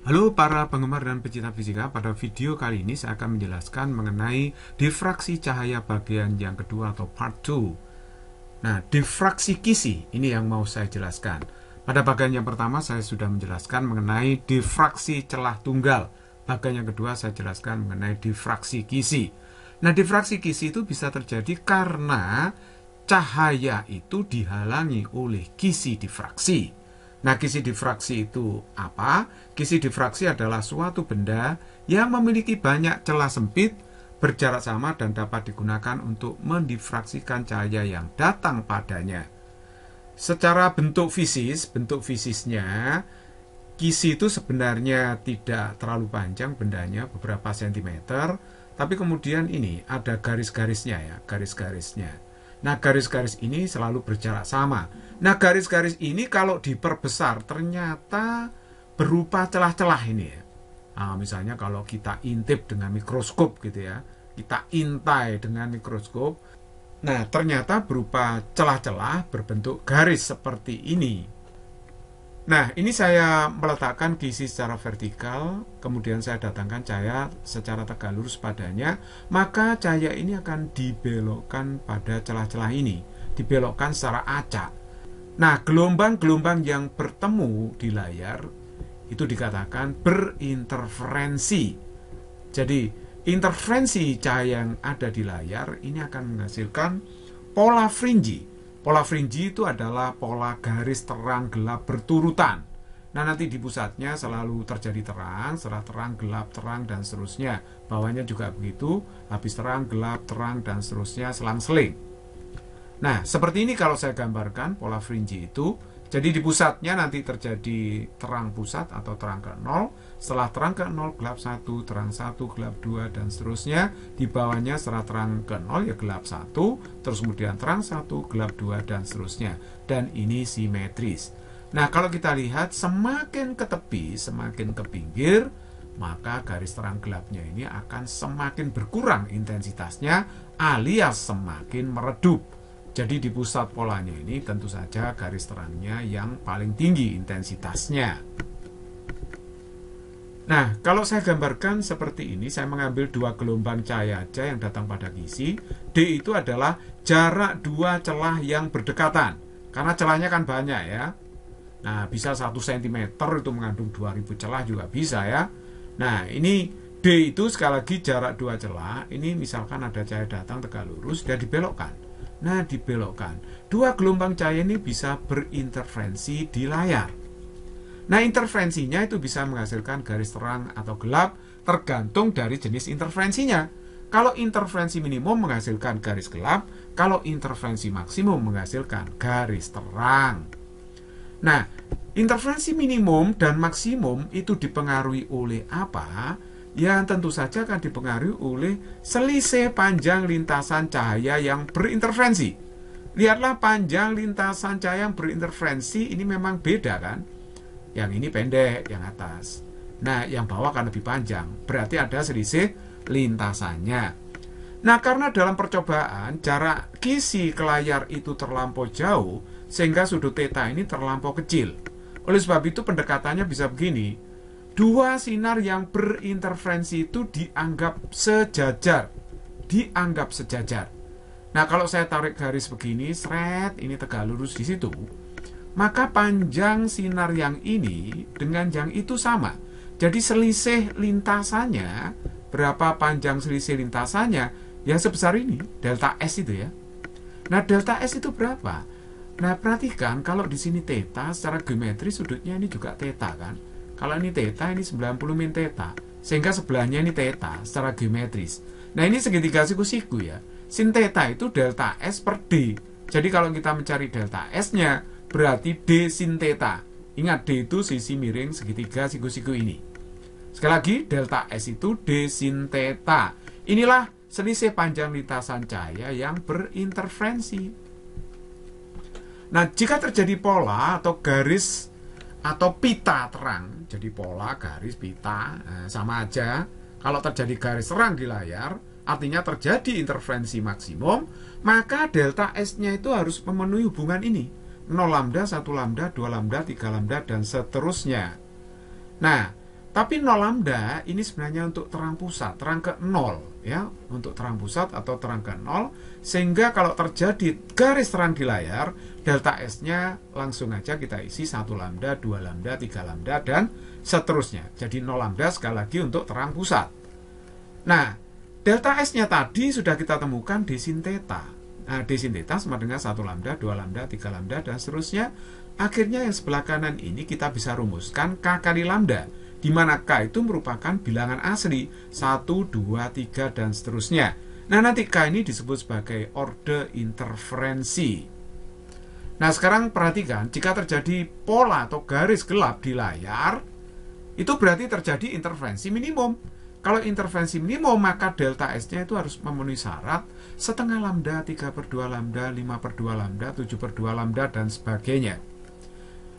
Halo para penggemar dan pecinta fisika, pada video kali ini saya akan menjelaskan mengenai difraksi cahaya bagian yang kedua atau part 2. Nah, difraksi Kisi ini yang mau saya jelaskan. Pada bagian yang pertama saya sudah menjelaskan mengenai difraksi celah tunggal. Bagian yang kedua saya jelaskan mengenai difraksi Kisi. Nah, difraksi Kisi itu bisa terjadi karena cahaya itu dihalangi oleh kisi difraksi. Nah, kisi difraksi itu apa? Kisi difraksi adalah suatu benda yang memiliki banyak celah sempit, berjarak sama, dan dapat digunakan untuk mendifraksikan cahaya yang datang padanya. Secara bentuk fisisnya, kisi itu sebenarnya tidak terlalu panjang bendanya, beberapa sentimeter, tapi kemudian ini ada garis-garisnya ya, garis-garisnya. Nah, garis-garis ini selalu berjarak sama. Nah, garis-garis ini kalau diperbesar ternyata berupa celah-celah ini ya. Nah, misalnya kalau kita intip dengan mikroskop gitu ya, kita intai dengan mikroskop, nah ternyata berupa celah-celah berbentuk garis seperti ini. Nah, ini saya meletakkan kisi secara vertikal, kemudian saya datangkan cahaya secara tegak lurus padanya, maka cahaya ini akan dibelokkan pada celah-celah ini, dibelokkan secara acak. Nah, gelombang-gelombang yang bertemu di layar itu dikatakan berinterferensi. Jadi, interferensi cahaya yang ada di layar ini akan menghasilkan pola fringi. Pola fringi itu adalah pola garis terang gelap berturutan. Nah, nanti di pusatnya selalu terjadi terang, setelah terang, gelap, terang, dan seterusnya. Bawahnya juga begitu, habis terang, gelap, terang, dan seterusnya selang-seling. Nah, seperti ini kalau saya gambarkan pola fringi itu. Jadi di pusatnya nanti terjadi terang pusat atau terang ke 0. Setelah terang ke 0, gelap 1, terang 1, gelap 2, dan seterusnya. Di bawahnya setelah terang ke 0 ya gelap 1, terus kemudian terang 1, gelap 2, dan seterusnya. Dan ini simetris. Nah, kalau kita lihat semakin ke tepi, semakin ke pinggir, maka garis terang gelapnya ini akan semakin berkurang intensitasnya alias semakin meredup. Jadi di pusat polanya ini tentu saja garis terangnya yang paling tinggi intensitasnya. Nah, kalau saya gambarkan seperti ini, saya mengambil dua gelombang cahaya aja yang datang pada kisi. D itu adalah jarak dua celah yang berdekatan. Karena celahnya kan banyak ya. Nah, bisa 1 cm itu mengandung 2000 celah juga bisa ya. Nah, ini D itu sekali lagi jarak dua celah. Ini misalkan ada cahaya datang tegak lurus, dia dibelokkan. Nah, dibelokkan. Dua gelombang cahaya ini bisa berinterferensi di layar. Nah, interferensinya itu bisa menghasilkan garis terang atau gelap tergantung dari jenis interferensinya. Kalau interferensi minimum menghasilkan garis gelap, kalau interferensi maksimum menghasilkan garis terang. Nah, interferensi minimum dan maksimum itu dipengaruhi oleh apa? Yang tentu saja akan dipengaruhi oleh selisih panjang lintasan cahaya yang berinterferensi. Lihatlah panjang lintasan cahaya yang berinterferensi ini memang beda kan? Yang ini pendek, yang atas. Nah, yang bawah akan lebih panjang. Berarti ada selisih lintasannya. Nah, karena dalam percobaan jarak kisi ke layar itu terlampau jauh, sehingga sudut theta ini terlampau kecil. Oleh sebab itu pendekatannya bisa begini. Dua sinar yang berinterferensi itu dianggap sejajar. Dianggap sejajar. Nah, kalau saya tarik garis begini, seret, ini tegak lurus di situ, maka panjang sinar yang ini dengan yang itu sama. Jadi selisih lintasannya, berapa panjang selisih lintasannya, ya sebesar ini, delta S itu ya. Nah, delta S itu berapa? Nah, perhatikan kalau di sini theta, secara geometris sudutnya ini juga theta kan. Kalau ini theta, ini 90 min theta. Sehingga sebelahnya ini theta secara geometris. Nah, ini segitiga siku-siku ya. Sin theta itu delta S per D. Jadi kalau kita mencari delta S-nya, berarti D sin theta. Ingat, D itu sisi miring segitiga siku-siku ini. Sekali lagi, delta S itu D sin theta. Inilah selisih panjang lintasan cahaya yang berinterferensi. Nah, jika terjadi pola atau garis atau pita terang, jadi pola, garis, pita, sama aja. Kalau terjadi garis terang di layar, artinya terjadi interferensi maksimum, maka delta S-nya itu harus memenuhi hubungan ini. 0 lambda, 1 lambda, 2 lambda, 3 lambda, dan seterusnya. Nah, Tapi nol lambda ini sebenarnya untuk terang pusat, terang ke 0 ya, untuk terang pusat atau terang ke 0, sehingga kalau terjadi garis terang di layar, delta S-nya langsung aja kita isi 1 lambda, 2 lambda, 3 lambda, dan seterusnya. Jadi nol lambda sekali lagi untuk terang pusat. Nah, delta S-nya tadi sudah kita temukan d sin theta. Nah, d sin theta sama dengan 1 lambda, 2 lambda, 3 lambda, dan seterusnya. Akhirnya yang sebelah kanan ini kita bisa rumuskan K kali lambda, di mana K itu merupakan bilangan asli 1, 2, 3, dan seterusnya. Nah, nanti K ini disebut sebagai orde interferensi. Nah, sekarang perhatikan, jika terjadi pola atau garis gelap di layar, itu berarti terjadi interferensi minimum. Kalau intervensi minimum, maka delta S-nya itu harus memenuhi syarat setengah lambda, 3/2 lambda, 5/2 lambda, 7/2 lambda, dan sebagainya.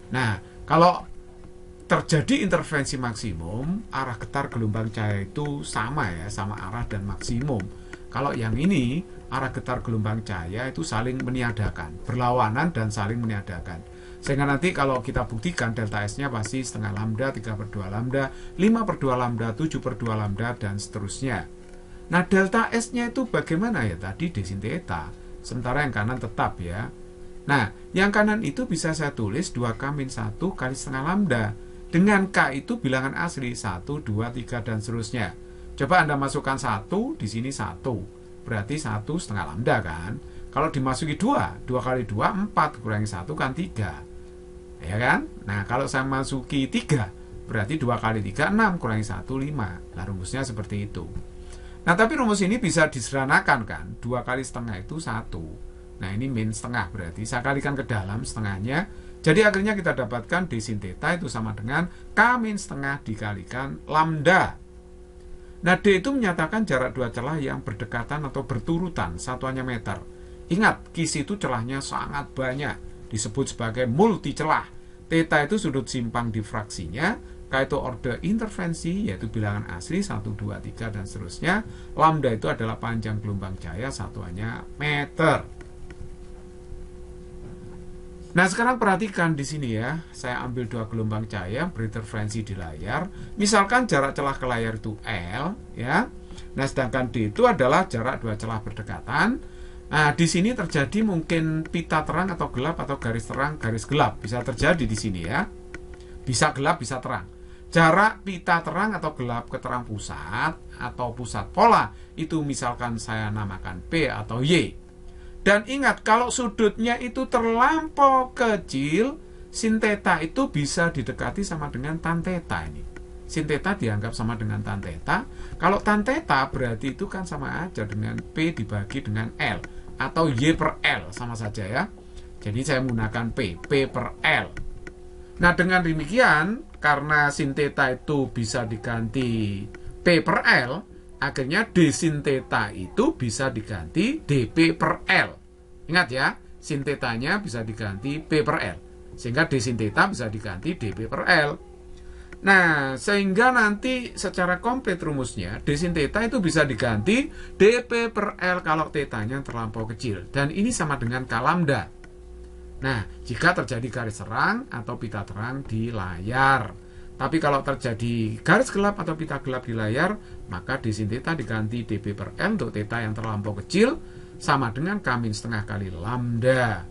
Nah, kalau terjadi intervensi maksimum, arah getar gelombang cahaya itu sama ya, sama arah dan maksimum. Kalau yang ini, arah getar gelombang cahaya itu saling meniadakan, berlawanan dan saling meniadakan. Sehingga nanti kalau kita buktikan delta S-nya pasti setengah lambda, 3/2 lambda, 5/2 lambda, 7/2 lambda, dan seterusnya. Nah, delta S-nya itu bagaimana ya? Tadi d sin theta, sementara yang kanan tetap ya. Nah, yang kanan itu bisa saya tulis 2K-1 kali setengah lambda. Dengan K itu bilangan asli 1, 2, 3, dan seterusnya. Coba Anda masukkan 1, di sini 1. Berarti 1 setengah lambda kan. Kalau dimasuki 2, 2 kali 2, 4, kurangi 1 kan 3. Ya kan? Nah, kalau saya masuki 3, berarti 2 kali 3, 6, kurangi 1, 5. Nah, rumusnya seperti itu. Nah, tapi rumus ini bisa disederhanakan kan. 2 kali setengah itu 1. Nah, ini min setengah berarti. Saya kalikan ke dalam setengahnya. Jadi akhirnya kita dapatkan d sin theta itu sama dengan K min setengah dikalikan lambda. Nah, D itu menyatakan jarak dua celah yang berdekatan atau berturutan, satuannya meter. Ingat, kisi itu celahnya sangat banyak, disebut sebagai multi celah. Theta itu sudut simpang difraksinya, K itu orde intervensi, yaitu bilangan asli 1, 2, 3, dan seterusnya. Lambda itu adalah panjang gelombang cahaya, satuannya meter. Nah, sekarang perhatikan di sini ya. Saya ambil 2 gelombang cahaya berinterferensi di layar. Misalkan jarak celah ke layar itu L, ya. Nah, sedangkan D itu adalah jarak 2 celah berdekatan. Nah, di sini terjadi mungkin pita terang atau gelap atau garis terang, garis gelap. Bisa terjadi di sini ya. Bisa gelap, bisa terang. Jarak pita terang atau gelap ke terang pusat atau pusat pola itu misalkan saya namakan P atau Y. Dan ingat, kalau sudutnya itu terlampau kecil, sin theta itu bisa didekati sama dengan tan theta ini. Sin theta dianggap sama dengan tan theta. Kalau tan theta berarti itu kan sama aja dengan P dibagi dengan L. Atau Y per L, sama saja ya. Jadi saya menggunakan P per L. Nah, dengan demikian, karena sin theta itu bisa diganti P per L, akhirnya d sin theta itu bisa diganti dp per L. Ingat ya, sin theta-nya bisa diganti p per L. Sehingga d sin theta bisa diganti dp per L. Nah, sehingga nanti secara komplit rumusnya, d sin theta itu bisa diganti dp per L kalau theta-nya terlampau kecil. Dan ini sama dengan K lambda. Nah, jika terjadi garis terang atau pita terang di layar. Tapi kalau terjadi garis gelap atau pita gelap di layar, maka d sin theta diganti dp per L untuk theta yang terlampau kecil, sama dengan K min setengah kali lambda.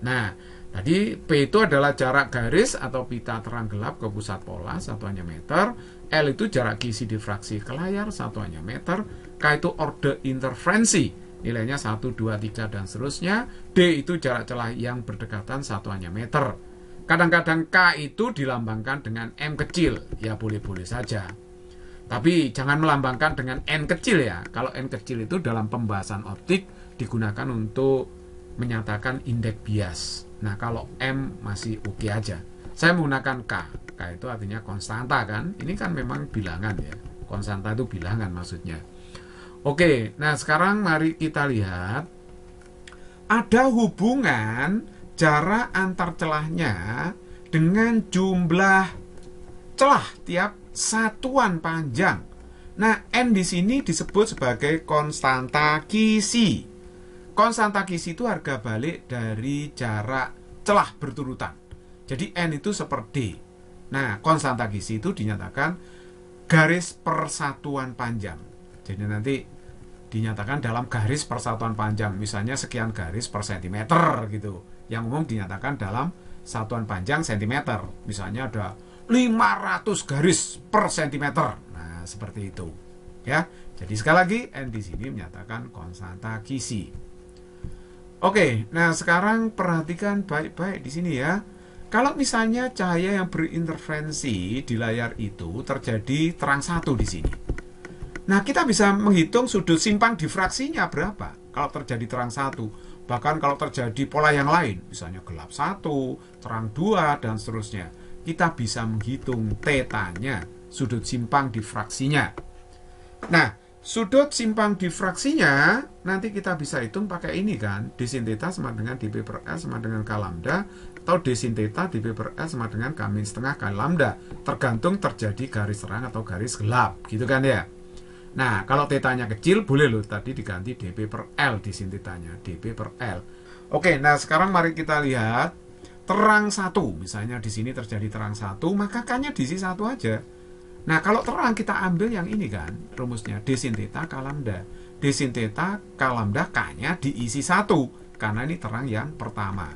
Nah, tadi P itu adalah jarak garis atau pita terang gelap ke pusat pola, satuannya meter. L itu jarak kisi difraksi ke layar, satuannya meter. K itu orde interferensi, nilainya 1, 2, 3, dan seterusnya. D itu jarak celah yang berdekatan, satuannya meter. Kadang-kadang K itu dilambangkan dengan M kecil, ya boleh-boleh saja. Tapi jangan melambangkan dengan N kecil ya. Kalau N kecil itu dalam pembahasan optik digunakan untuk menyatakan indeks bias. Nah, kalau M masih oke aja. Saya menggunakan K. K itu artinya konstanta kan. Ini kan memang bilangan ya. Konstanta itu bilangan maksudnya. Oke, nah sekarang mari kita lihat. Ada hubungan jarak antar celahnya dengan jumlah celah tiap satuan panjang. Nah, N di sini disebut sebagai konstanta kisi. Konstanta kisi itu harga balik dari jarak celah berturutan. Jadi N itu seperti D. Nah, konstanta kisi itu dinyatakan garis persatuan panjang. Jadi nanti dinyatakan dalam garis persatuan panjang, misalnya sekian garis per sentimeter gitu. Yang umum dinyatakan dalam satuan panjang sentimeter. Misalnya ada 500 garis per sentimeter. Nah, seperti itu. Ya. Jadi sekali lagi N di sini menyatakan konstanta Gizi. Oke, nah sekarang perhatikan baik-baik di sini ya. Kalau misalnya cahaya yang berinterferensi di layar itu terjadi terang satu di sini. Nah, kita bisa menghitung sudut simpang difraksinya berapa kalau terjadi terang satu. Bahkan kalau terjadi pola yang lain, misalnya gelap satu, terang dua, dan seterusnya. Kita bisa menghitung tetanya, sudut simpang difraksinya. Nah, sudut simpang difraksinya nanti kita bisa hitung pakai ini kan. D sin theta sama dengan dP per L sama dengan K lambda. Atau D sin theta dP per L sama dengan K min setengah K lambda. Tergantung terjadi garis terang atau garis gelap. Gitu kan ya. Nah, kalau tetanya kecil, boleh loh tadi diganti dP per L di sin tetanya. dP per L. Oke, nah sekarang mari kita lihat terang satu. Misalnya di sini terjadi terang satu, maka K-nya diisi satu aja. Nah, kalau terang kita ambil yang ini kan, rumusnya D sin theta K lambda. D sin theta K lambda K-nya diisi satu, karena ini terang yang pertama.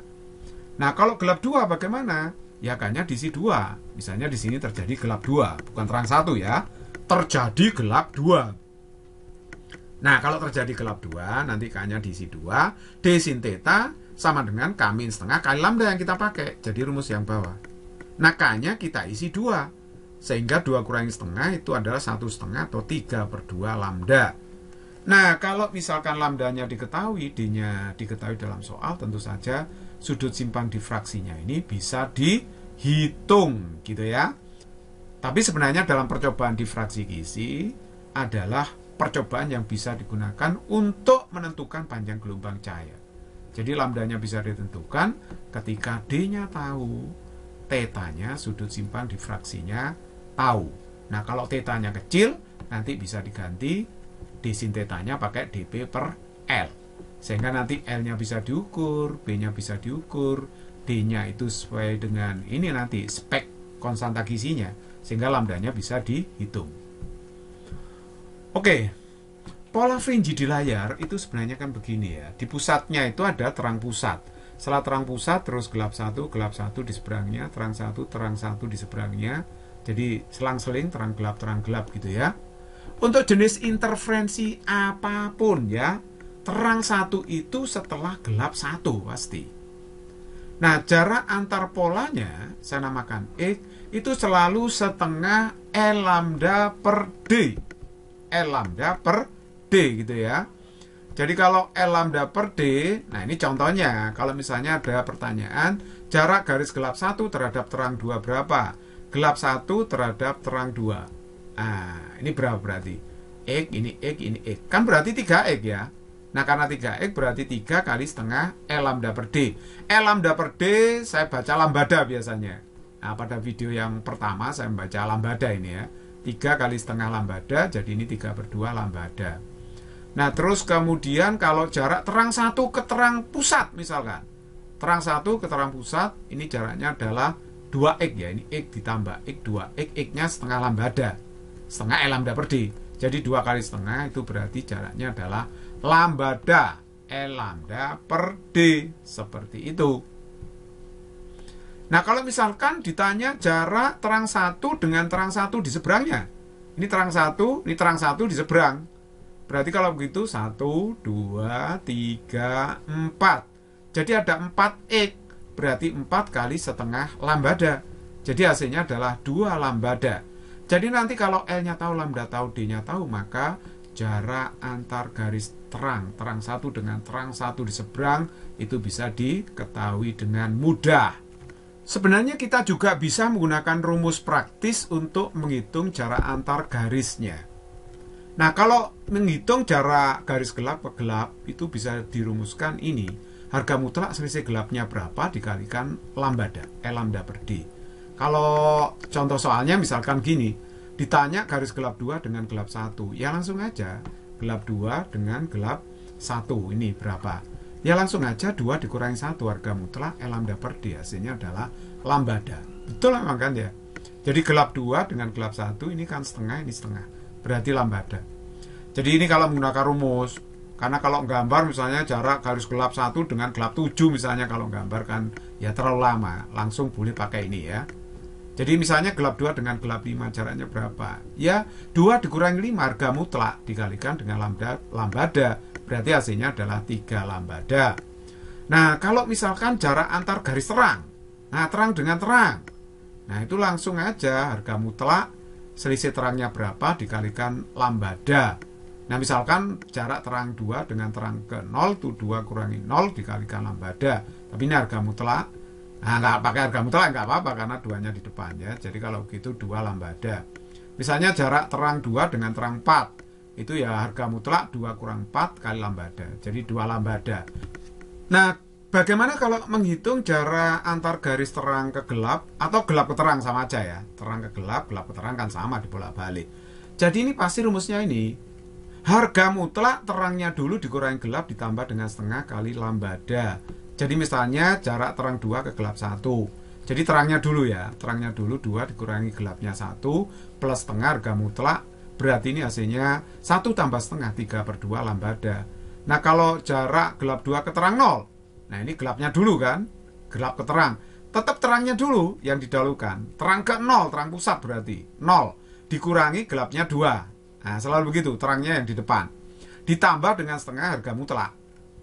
Nah, kalau gelap dua bagaimana? Ya K-nya diisi dua. Misalnya di sini terjadi gelap dua, bukan terang satu ya. Terjadi gelap 2. Nah, kalau terjadi gelap 2, nanti K-nya diisi 2. D sin theta sama dengan K min setengah K lambda yang kita pakai. Jadi rumus yang bawah. Nah, K-nya kita isi 2. Sehingga 2 kurangi setengah itu adalah 1,5 atau 3/2 lambda. Nah, kalau misalkan lambdanya diketahui, D-nya diketahui dalam soal, tentu saja sudut simpang difraksinya ini bisa dihitung, gitu ya. Tapi sebenarnya dalam percobaan difraksi Gizi adalah percobaan yang bisa digunakan untuk menentukan panjang gelombang cahaya. Jadi lambdanya bisa ditentukan ketika D-nya tahu, tetanya sudut simpang difraksinya tahu. Nah, kalau tetanya kecil, nanti bisa diganti D sin tetanya pakai dP per L. Sehingga nanti L-nya bisa diukur, B-nya bisa diukur, D-nya itu sesuai dengan ini nanti spek konstanta Gizinya. Sehingga lambdanya bisa dihitung. Oke, pola fringe di layar itu sebenarnya kan begini ya. Di pusatnya itu ada terang pusat. Setelah terang pusat terus gelap satu di seberangnya, terang satu di seberangnya. Jadi selang-seling terang gelap gitu ya. Untuk jenis interferensi apapun ya, terang satu itu setelah gelap satu pasti. Nah, jarak antar polanya saya namakan X itu selalu setengah L lambda per D. L lambda per D gitu ya. Jadi kalau L lambda per D, nah ini contohnya. Kalau misalnya ada pertanyaan, jarak garis gelap 1 terhadap terang 2 berapa? Gelap 1 terhadap terang 2. Nah, ini berapa berarti? X, ini X, ini X. Kan berarti 3X ya. Nah, karena 3X berarti 3 kali setengah L lambda per D. L lambda per D saya baca lambada biasanya. Nah, pada video yang pertama saya membaca lambada ini ya. 3 kali setengah lambada, jadi ini 3/2 lambada. Nah, terus kemudian kalau jarak terang satu ke terang pusat misalkan. Terang satu ke terang pusat, ini jaraknya adalah 2X ya. Ini X ditambah X 2X, X-nya setengah lambada. Setengah L lambda per D. Jadi 2 kali setengah itu berarti jaraknya adalah lambda L lambda per D. Seperti itu. Nah, kalau misalkan ditanya jarak terang satu dengan terang satu di seberangnya. Ini terang satu di seberang. Berarti kalau begitu 1, 2, 3, 4. Jadi ada 4X. Berarti 4 kali setengah lambda. Jadi hasilnya adalah 2 lambda. Jadi nanti kalau L-nya tahu, lambda tahu, D-nya tahu, maka jarak antar garis terang satu dengan terang satu di seberang itu bisa diketahui dengan mudah. Sebenarnya kita juga bisa menggunakan rumus praktis untuk menghitung jarak antar garisnya. Nah, kalau menghitung jarak garis gelap ke gelap itu bisa dirumuskan ini. Harga mutlak selisih gelapnya berapa dikalikan lambda, L lambda per D. Kalau contoh soalnya misalkan gini, ditanya garis gelap 2 dengan gelap 1, ya langsung aja gelap 2 dengan gelap 1 ini berapa? Ya langsung aja 2 dikurangi 1, harga mutlak L lambda per D, hasilnya adalah lambda. Betul memang kan ya? Jadi gelap 2 dengan gelap 1 ini kan setengah, ini setengah. Berarti lambada. Jadi ini kalau menggunakan rumus. Karena kalau gambar misalnya jarak garis gelap 1 dengan gelap 7 misalnya kalau gambar kan ya terlalu lama. Langsung boleh pakai ini ya. Jadi misalnya gelap 2 dengan gelap 5 jaraknya berapa? Ya 2 dikurangi 5 harga mutlak dikalikan dengan lambada. Berarti hasilnya adalah 3 lambada. Nah kalau misalkan jarak antar garis terang. Nah terang dengan terang. Nah itu langsung aja harga mutlak selisih terangnya berapa dikalikan lambada. Nah misalkan jarak terang 2 dengan terang ke 0 itu 2 kurangi 0 dikalikan lambada. Tapi ini harga mutlak. Nah nggak pakai harga mutlak nggak apa-apa karena 2-nya di depan ya. Jadi kalau begitu 2 lambada. Misalnya jarak terang 2 dengan terang 4. Itu ya harga mutlak 2 kurang 4 kali lambada. Jadi 2 lambada. Nah bagaimana kalau menghitung jarak antar garis terang ke gelap atau gelap ke terang sama aja ya. Terang ke gelap ke terang kan sama dibolak-balik. Jadi ini pasti rumusnya ini. Harga mutlak terangnya dulu dikurangi gelap ditambah dengan setengah kali lambada. Jadi misalnya jarak terang 2 ke gelap 1. Jadi terangnya dulu ya. Terangnya dulu 2 dikurangi gelapnya 1 plus setengah harga mutlak. Berarti ini hasilnya 1 tambah setengah 3/2 lambada. Nah kalau jarak gelap 2 ke terang 0. Nah ini gelapnya dulu kan, gelap ke terang. Tetap terangnya dulu yang didahulukan. Terang ke 0, terang pusat berarti 0 dikurangi gelapnya 2. Nah selalu begitu, terangnya yang di depan. Ditambah dengan setengah harga mutlak.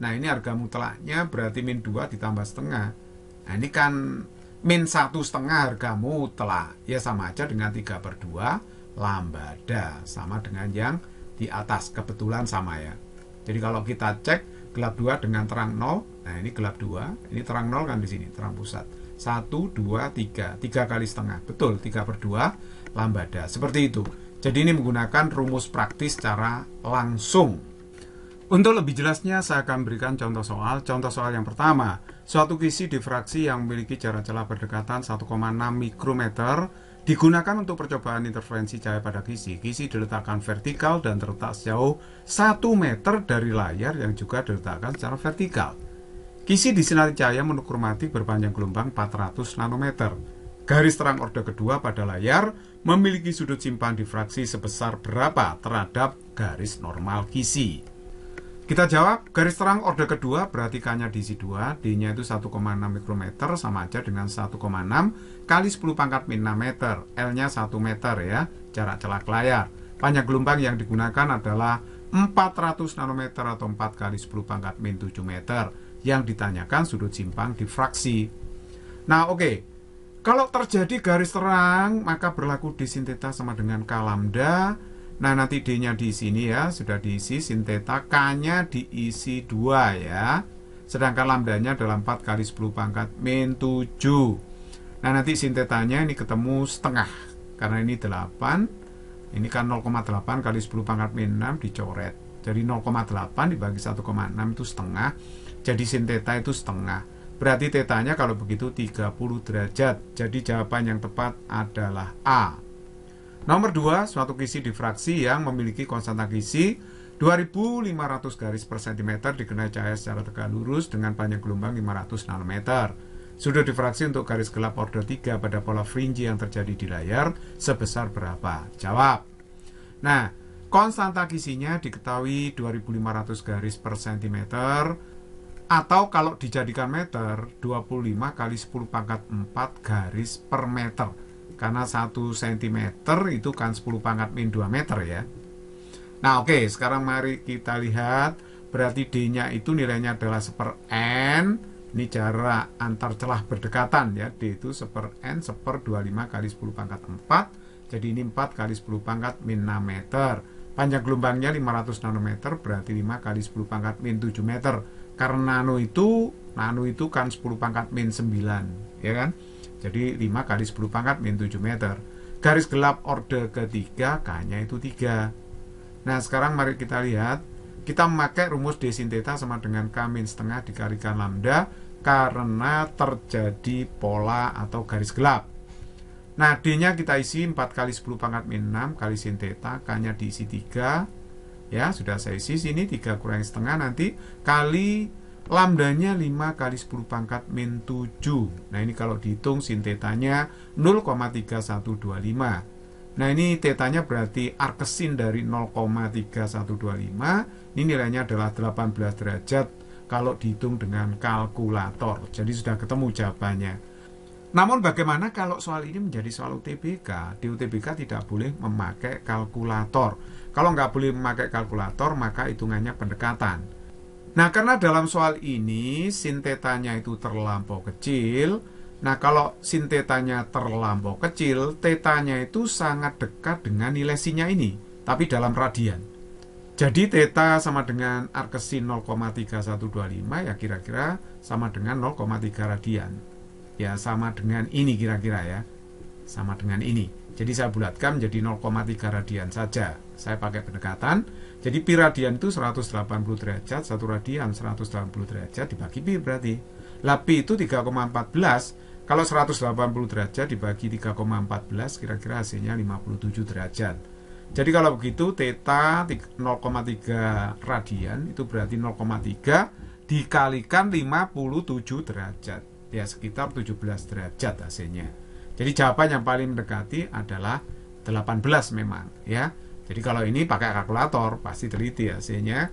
Nah ini harga mutlaknya berarti min 2 ditambah setengah. Nah ini kan min 1 setengah harga mutlak. Ya sama aja dengan 3/2 lambada. Sama dengan yang di atas, kebetulan sama ya. Jadi kalau kita cek gelap 2 dengan terang 0. Nah ini gelap 2. Ini terang 0 kan di sini, terang pusat. 1, 2, 3. 3 kali setengah. Betul, 3/2 lambada. Seperti itu. Jadi ini menggunakan rumus praktis secara langsung. Untuk lebih jelasnya saya akan berikan contoh soal. Contoh soal yang pertama. Suatu kisi difraksi yang memiliki jarak celah berdekatan 1,6 mikrometer digunakan untuk percobaan interferensi cahaya pada kisi. Kisi diletakkan vertikal dan terletak sejauh 1 meter dari layar yang juga diletakkan secara vertikal. Kisi disinari cahaya monokromatik berpanjang gelombang 400 nanometer. Garis terang orde kedua pada layar memiliki sudut simpan difraksi sebesar berapa terhadap garis normal kisi? Kita jawab, garis terang orde kedua berarti K-nya diisi 2, D-nya itu 1,6 mikrometer sama aja dengan 1,6 kali 10 pangkat min 6 meter, L-nya 1 meter ya, jarak celah layar. Panjang gelombang yang digunakan adalah 400 nanometer atau 4 kali 10 pangkat min 7 meter. Yang ditanyakan sudut simpang difraksi. Nah oke, kalau terjadi garis terang maka berlaku D sin theta sama dengan K lambda. Nah nanti D-nya di sini ya, sudah diisi sin theta, K-nya diisi 2 ya. Sedangkan lambdanya adalah 4 kali 10 pangkat min 7. Nah nanti sin theta-nya ini ketemu setengah. Karena ini 8, ini kan 0,8 kali 10 pangkat min 6 dicoret. Jadi 0,8 dibagi 1,6 itu setengah. Jadi sin theta itu setengah. Berarti theta-nya kalau begitu 30 derajat. Jadi jawaban yang tepat adalah A. Nomor 2, suatu kisi difraksi yang memiliki konstanta kisi 2500 garis per cm dikenai cahaya secara tegak lurus dengan panjang gelombang 500 nanometer. Sudut difraksi untuk garis gelap orde 3 pada pola fringe yang terjadi di layar sebesar berapa? Jawab. Nah, konstanta kisinya diketahui 2500 garis per cm, atau kalau dijadikan meter 25 kali 10 pangkat 4 garis per meter. Karena 1 cm itu kan 10 pangkat min 2 meter ya. Nah oke, sekarang mari kita lihat. Berarti D-nya itu nilainya adalah 1/n. Ini jarak antar celah berdekatan ya. D itu 1/n 1/25 kali 10 pangkat 4. Jadi ini 4 kali 10 pangkat min 6 meter. Panjang gelombangnya 500 nanometer, berarti 5 kali 10 pangkat min 7 meter. Karena nano itu kan 10 pangkat min 9 ya kan. Jadi 5 kali 10 pangkat min 7 meter. Garis gelap orde ketiga, K-nya itu 3. Nah sekarang mari kita lihat. Kita memakai rumus D sin theta sama dengan K min setengah dikalikan lambda. Karena terjadi pola atau garis gelap. Nah D-nya kita isi 4 kali 10 pangkat min 6 kali sin theta. K-nya diisi 3. Ya sudah saya isi sini 3 kurangi setengah nanti kali Lambdanya 5 kali 10 pangkat min 7. Nah ini kalau dihitung sin tetanya 0,3125. Nah ini tetanya berarti arcsin dari 0,3125. Ini nilainya adalah 18 derajat kalau dihitung dengan kalkulator. Jadi sudah ketemu jawabannya. Namun bagaimana kalau soal ini menjadi soal UTBK? Di UTBK tidak boleh memakai kalkulator. Kalau nggak boleh memakai kalkulator, maka hitungannya pendekatan. Nah, karena dalam soal ini sin tetanya itu terlampau kecil. Nah, kalau sin tetanya terlampau kecil, tetanya itu sangat dekat dengan nilai sinnya ini, tapi dalam radian. Jadi theta sama dengan arcsin 0,3125 ya kira-kira sama dengan 0,3 radian. Ya, sama dengan ini kira-kira ya. Sama dengan ini. Jadi saya bulatkan menjadi 0,3 radian saja. Saya pakai pendekatan. Jadi pi radian itu 180 derajat, 1 radian 180 derajat dibagi pi berarti. Lah pi itu 3,14. Kalau 180 derajat dibagi 3,14 kira-kira hasilnya 57 derajat. Jadi kalau begitu theta 0,3 radian itu berarti 0,3 dikalikan 57 derajat. Ya sekitar 17 derajat hasilnya. Jadi jawaban yang paling mendekati adalah 18 memang ya. Jadi kalau ini pakai kalkulator pasti teliti hasilnya.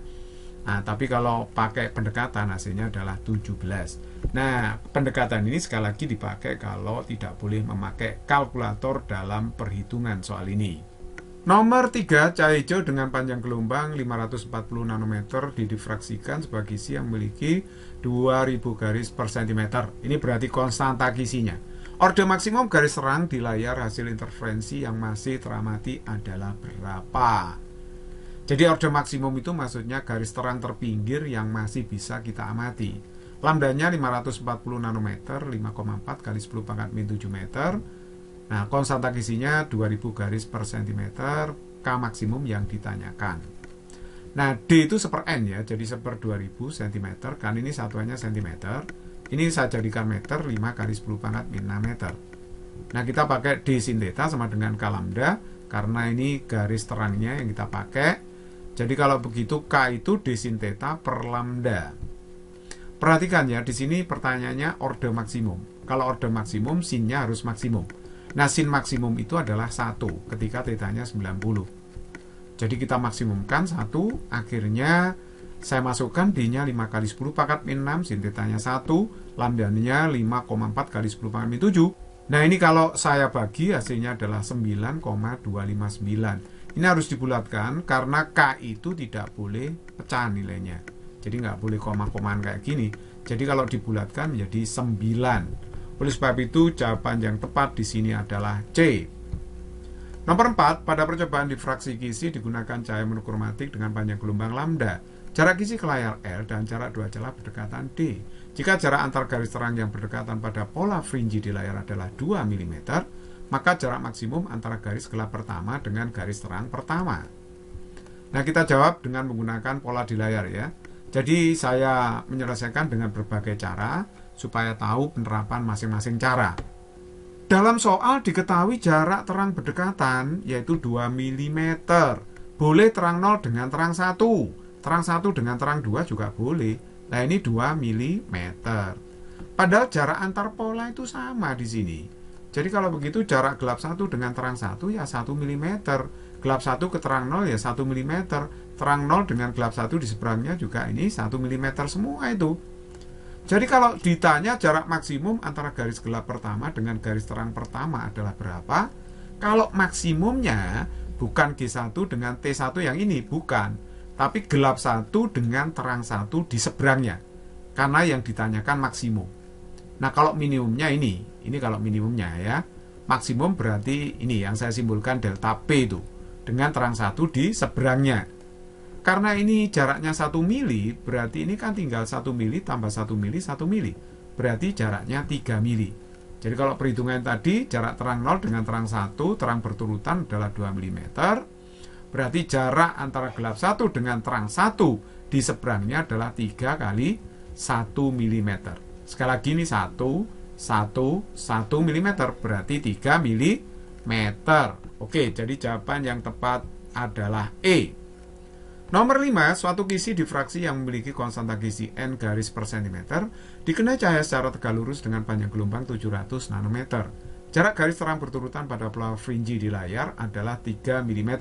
Nah, tapi kalau pakai pendekatan hasilnya adalah 17. Nah, pendekatan ini sekali lagi dipakai kalau tidak boleh memakai kalkulator dalam perhitungan soal ini. Nomor 3, cahaya hijau dengan panjang gelombang 540 nanometer didifraksikan sebagai kisi yang memiliki 2000 garis per cm. Ini berarti konstanta kisinya. Orde maksimum garis terang di layar hasil interferensi yang masih teramati adalah berapa? Jadi orde maksimum itu maksudnya garis terang terpinggir yang masih bisa kita amati. Lambdanya 540 nanometer, 5,4 kali 10 pangkat min 7 meter. Nah, konstanta kisinya 2000 garis per cm, K maksimum yang ditanyakan. Nah, D itu seper N ya, jadi seper 2000 cm, kan ini satuannya cm. Ini saya jadikan meter, 5 kali 10 pangkat min 6 meter. Nah, kita pakai D sin theta sama dengan K lambda, karena ini garis terangnya yang kita pakai. Jadi kalau begitu K itu D sin theta per lambda. Perhatikan ya, di sini pertanyaannya orde maksimum. Kalau orde maksimum, sinnya harus maksimum. Nah, sin maksimum itu adalah 1 ketika tetanya 90. Jadi kita maksimumkan 1, akhirnya saya masukkan D-nya 5 kali 10 pangkat min 6, sin tetanya 1, lambdanya 5,4 kali 10 pangkat min 7. Nah, ini kalau saya bagi hasilnya adalah 9,259. Ini harus dibulatkan karena K itu tidak boleh pecah nilainya. Jadi nggak boleh koma-komaan kayak gini. Jadi kalau dibulatkan menjadi 9. Oleh sebab itu jawaban yang tepat di sini adalah C. Nomor 4, pada percobaan difraksi kisi digunakan cahaya monokromatik dengan panjang gelombang lambda. Jarak kisi ke layar L dan jarak dua celah berdekatan D. Jika jarak antar garis terang yang berdekatan pada pola fringe di layar adalah 2 mm, maka jarak maksimum antara garis gelap pertama dengan garis terang pertama. Nah, kita jawab dengan menggunakan pola di layar ya. Jadi saya menyelesaikan dengan berbagai cara supaya tahu penerapan masing-masing cara. Dalam soal diketahui jarak terang berdekatan yaitu 2 mm. Boleh terang 0 dengan terang 1. Terang 1 dengan terang 2 juga boleh. Nah, ini 2 mm. Padahal jarak antar pola itu sama di sini. Jadi kalau begitu jarak gelap 1 dengan terang 1 ya 1 mm. Gelap 1 ke terang 0 ya 1 mm. Terang 0 dengan gelap 1 di seberangnya juga ini 1 mm semua itu. Jadi kalau ditanya jarak maksimum antara garis gelap pertama dengan garis terang pertama adalah berapa? Kalau maksimumnya bukan G1 dengan T1 yang ini, bukan. Tapi gelap 1 dengan terang 1 di seberangnya. Karena yang ditanyakan maksimum. Nah, kalau minimumnya ini kalau minimumnya ya. Maksimum berarti ini yang saya simbolkan delta P itu. Dengan terang 1 di seberangnya. Karena ini jaraknya 1 mili, berarti ini kan tinggal 1 mili tambah 1 mili, 1 mili. Berarti jaraknya 3 mili. Jadi kalau perhitungan tadi, jarak terang 0 dengan terang 1, terang berturutan adalah 2 mm. Berarti jarak antara gelap 1 dengan terang 1 di seberangnya adalah 3 kali 1 mm. Sekali lagi ini 1 mm berarti 3 mm. Oke, jadi jawaban yang tepat adalah E. Nomor 5, suatu kisi difraksi yang memiliki konstanta kisi N garis per cm dikenai cahaya secara tegak lurus dengan panjang gelombang 700 nanometer. Jarak garis terang berturutan pada pola fringe di layar adalah 3 mm.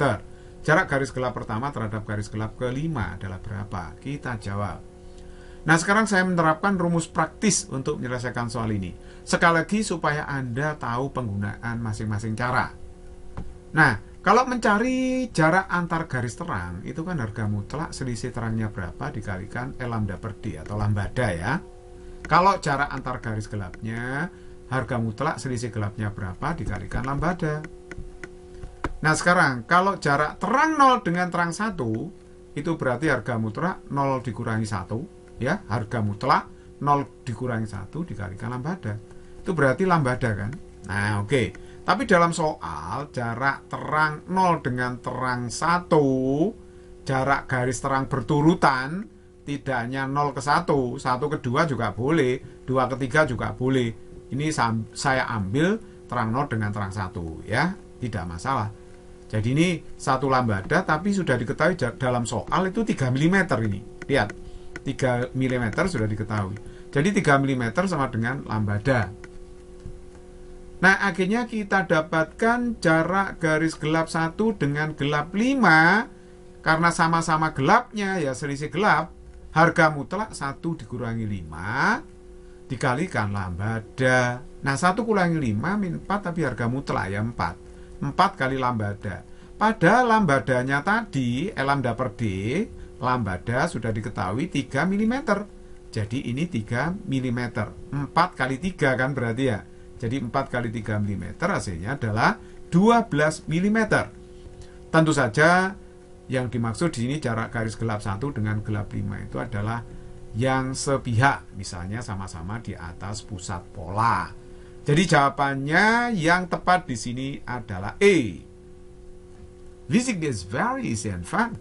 Jarak garis gelap pertama terhadap garis gelap kelima adalah berapa? Kita jawab. Nah, sekarang saya menerapkan rumus praktis untuk menyelesaikan soal ini. Sekali lagi supaya Anda tahu penggunaan masing-masing cara. Nah, kalau mencari jarak antar garis terang, itu kan harga mutlak selisih terangnya berapa dikalikan L lambda per D atau lambda ya. Kalau jarak antar garis gelapnya, harga mutlak selisih gelapnya berapa dikalikan lambda. Nah, sekarang kalau jarak terang 0 dengan terang 1, itu berarti harga mutlak 0 dikurangi 1, ya. Harga mutlak 0 dikurangi 1 dikalikan lambda. Itu berarti lambda kan? Nah, oke. Tapi dalam soal jarak terang 0 dengan terang 1, jarak garis terang berturutan, tidak hanya 0 ke 1, 1 ke 2 juga boleh, 2 ke 3 juga boleh. Ini saya ambil terang 0 dengan terang 1 ya, tidak masalah. Jadi ini satu lambda, tapi sudah diketahui dalam soal itu 3 mm ini. Lihat, 3 mm sudah diketahui. Jadi 3 mm sama dengan lambda. Nah, akhirnya kita dapatkan jarak garis gelap 1 dengan gelap 5. Karena sama-sama gelapnya, ya selisih gelap. Harga mutlak 1 dikurangi 5 dikalikan lambda. Nah, 1 kurangi 5 min 4, tapi harga mutlak ya 4. 4 kali lambda. Pada lambdanya tadi, L lambda per D, lambda sudah diketahui 3 mm. Jadi ini 3 mm. 4 kali 3 kan berarti ya. Jadi 4 kali 3 mm hasilnya adalah 12 mm. Tentu saja yang dimaksud di sini jarak garis gelap 1 dengan gelap 5 itu adalah yang sepihak, misalnya sama-sama di atas pusat pola. Jadi jawabannya yang tepat di sini adalah A. Physics is very easy and fun.